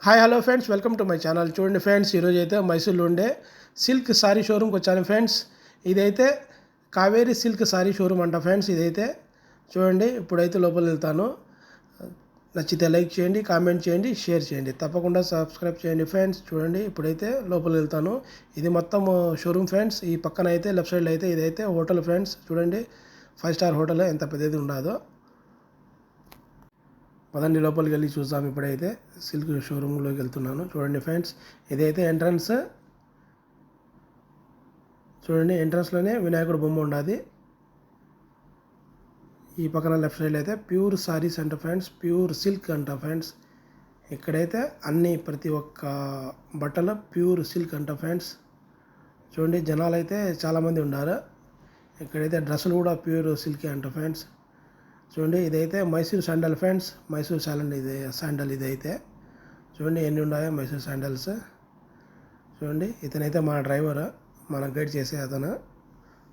Hi hello friends, welcome to my channel. చూడండి friends, ఈరోజు అయితే మైసూర్లో ఉండే సిల్క్ సారీ షోరూమ్కి వచ్చాను ఫ్రెండ్స్. ఇదైతే కావేరీ సిల్క్ సారీ షోరూమ్ అంట ఫ్రెండ్స్. ఇదైతే చూడండి, ఇప్పుడైతే లోపలికి వెళ్తాను. నచ్చితే లైక్ చేయండి, కామెంట్ చేయండి, షేర్ చేయండి, తప్పకుండా సబ్స్క్రైబ్ చేయండి ఫ్రెండ్స్. చూడండి, ఇప్పుడైతే లోపలికి వెళ్తాను. ఇది మొత్తం షోరూమ్ ఫ్రెండ్స్. ఈ పక్కన అయితే లెఫ్ట్ సైడ్లో అయితే ఇదైతే హోటల్ ఫ్రెండ్స్. చూడండి, 5 స్టార్ హోటల్ ఎంత పెద్దది ఉండదో. పదండి లోపలికి వెళ్ళి చూద్దాం. ఇప్పుడైతే సిల్క్ షోరూంలోకి వెళ్తున్నాను. చూడండి ఫ్రెండ్స్, ఇదైతే ఎంట్రన్స్. చూడండి, ఎంట్రన్స్లోనే వినాయకుడు బొమ్మ ఉన్నది. ఈ పక్కన లెఫ్ట్ సైడ్ అయితే ప్యూర్ సారీస్ అంట ఫ్రెండ్స్, ప్యూర్ సిల్క్ అంట ఫ్రెండ్స్. ఇక్కడైతే ప్రతి ఒక్క బట్టలు ప్యూర్ సిల్క్ అంట ఫ్రెండ్స్. చూడండి, జనాలు అయితే చాలామంది ఉన్నారు. ఇక్కడైతే డ్రెస్సులు కూడా ప్యూర్ సిల్కే అంట ఫ్రెండ్స్. చూడండి, ఇదైతే Mysore sandal friends. Mysore sandal ఇదైతే చూడండి ఎన్ని ఉన్నాయో మైసూర్ శాండల్స్. చూడండి, ఇతనైతే మా డ్రైవర్, మన గైడ్ చేసే అతను.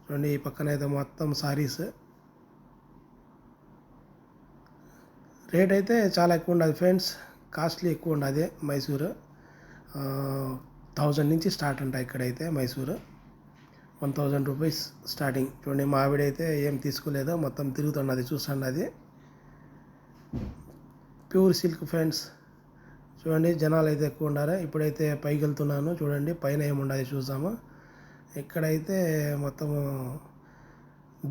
చూడండి, ఈ పక్కన అయితే మొత్తం సారీస్. రేట్ అయితే చాలా ఎక్కువ ఉండదు ఫ్రెండ్స్, కాస్ట్లీ ఎక్కువ ఉండదు. మైసూరు 1000 నుంచి స్టార్ట్ ఉంటాయి ఇక్కడైతే. Mysore 1000 rupees starting. చూడండి, మా ఆవిడైతే ఏం తీసుకోలేదో, మొత్తం తిరుగుతున్నది, చూస్తున్నది. Pure silk friends. చూడండి, జనాలు అయితే ఎక్కువ ఉన్నారు. ఇప్పుడైతే పైకి వెళ్తున్నాను. చూడండి, పైన ఏముండదు చూసాము. ఇక్కడైతే మొత్తము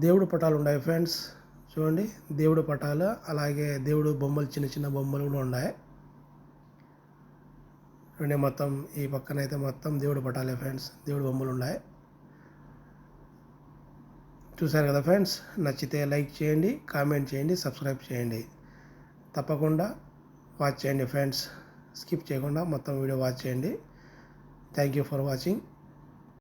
దేవుడు పటాలు ఉన్నాయి ఫ్రెండ్స్. చూడండి, దేవుడు పటాలు, అలాగే దేవుడు బొమ్మలు, చిన్న చిన్న బొమ్మలు కూడా ఉన్నాయి. చూడండి, మొత్తం ఈ పక్కన అయితే మొత్తం దేవుడు పటాలే ఫ్రెండ్స్, దేవుడు బొమ్మలు ఉన్నాయి. చూశారు కదా ఫ్రెండ్స్, నచ్చితే లైక్ చేయండి, కామెంట్ చేయండి, సబ్స్క్రైబ్ చేయండి, తప్పకుండా వాచ్ చేయండి ఫ్రెండ్స్. స్కిప్ చేయకుండా మొత్తం వీడియో వాచ్ చేయండి. Thank you for watching.